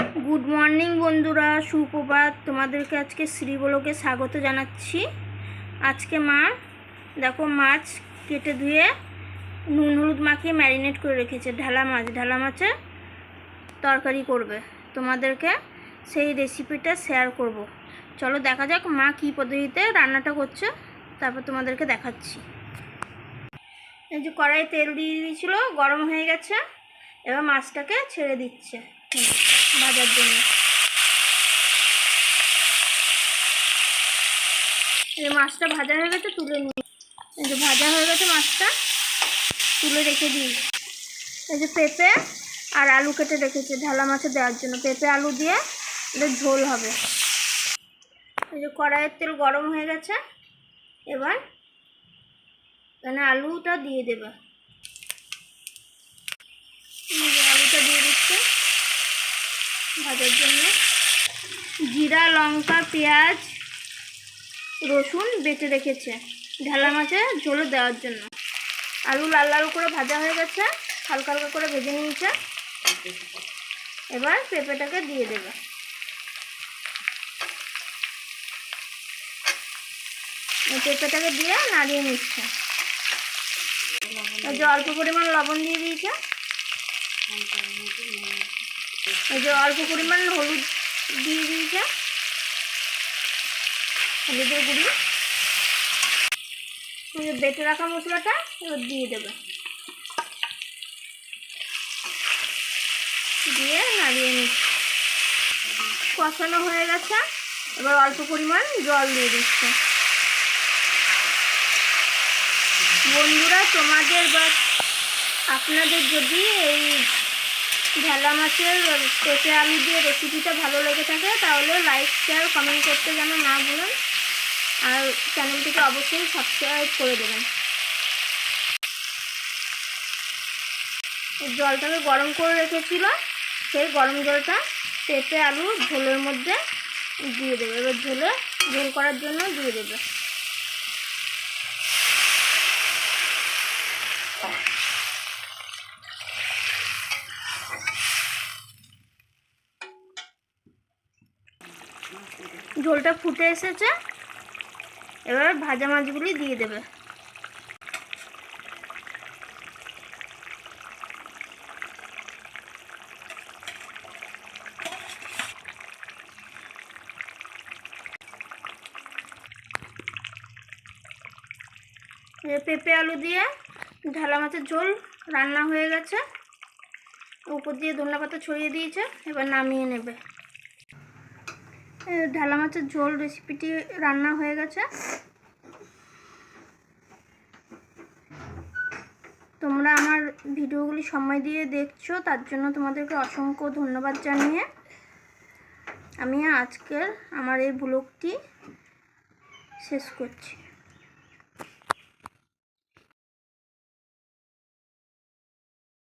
Good morning बंधुरा सुप्रभात तुम्हादेरके आज के श्रीबलोके स्वागत जानाच्छि। आज के मा देखो माछ केटे धुए नुन हलुद माखिए मैरिनेट करे रेखेछे। ढाला माछेर तरकारी करबे, तुम्हादेरके सेई रेसिपिटा शेयर करब। चलो देखा जाक मा कि पद्धतिते रान्नाटा करछे, तारपर तुम्हादेरके देखाच्छि। এই যে কড়াই তেল দিয়ে দিয়েছিল, গরম হয়ে গেছে। এবার মাছটাকে ছেড়ে দিচ্ছে ভাজার জন্য। এই মাছটা ভাজা হয়ে গেছে, তুলে নিয়ে এই যে ভাজা হয়ে গেছে মাছটা তুলে রেখে দিই। এই যে পেঁপে আর আলু কেটে রেখেছে ঢালা মাছে দেওয়ার জন্য। পেঁপে আলু দিয়ে এদের ঝোল হবে। এই যে কড়াইয়ের তেল গরম হয়ে গেছে, এবার এখানে আলুটা দিয়ে দেবে। আলুটা দিয়ে দিচ্ছে ভাজার জন্য। জিরা লঙ্কা পেঁয়াজ রসুন বেটে রেখেছে ঢালা মাছে ঝোলে দেওয়ার জন্য। আলু লাল লাল করে ভাজা হয়ে গেছে, হালকা হালকা করে ভেজে নিয়েছে। এবার পেঁপেটাকে দিয়ে দেবে। পেঁপেটাকে দিয়ে নাড়িয়ে নিচ্ছে। এই যে অল্প পরিমাণ লবণ দিয়ে দিয়েছে। এই যে অল্প পরিমাণ হলুদ দিয়ে দিয়েছে, হলুদের গুঁড়ি। এই যে বেটে রাখা মশলাটা এবার দিয়ে দেবে, দিয়ে নাড়িয়ে নিচ্ছে। কষানো হয়ে গেছে, এবার অল্প পরিমাণ জল দিয়ে দিচ্ছে। বন্ধুরা তোমাদের বা আপনাদের যদি এই ঢালা মাছের পেঁপে আলু দিয়ে রেসিপিটা ভালো লেগে থাকে তাহলে লাইক শেয়ার কমেন্ট করতে যেন না ভুলেন, আর চ্যানেলটিকে অবশ্যই সাবস্ক্রাইব করে দেবেন। জলটাকে গরম করে রেখেছিল, সেই গরম জলটা পেঁপে আলু ঝোলের মধ্যে দিয়ে দেবে। এবার ঝোল করার জন্য দিয়ে দেবে। ঝোলটা ফুটে এসেছে, এবার ভাজা মাছগুলি দিয়ে দেবে। পেঁপে আলু দিয়ে ঢালা মাছের ঝোল রান্না হয়ে গেছে। উপর দিয়ে ধনেপাতা ছড়িয়ে দিয়েছে, এবার নামিয়ে নেবে। ঢালা মাছের ঝোল রেসিপিটি রান্না হয়ে গেছে। তোমরা আমার ভিডিওগুলি সময় দিয়ে দেখছো, তার জন্য তোমাদেরকে অসংখ্য ধন্যবাদ জানিয়ে আমি আজকের আমার এই ব্লগটি শেষ করছি।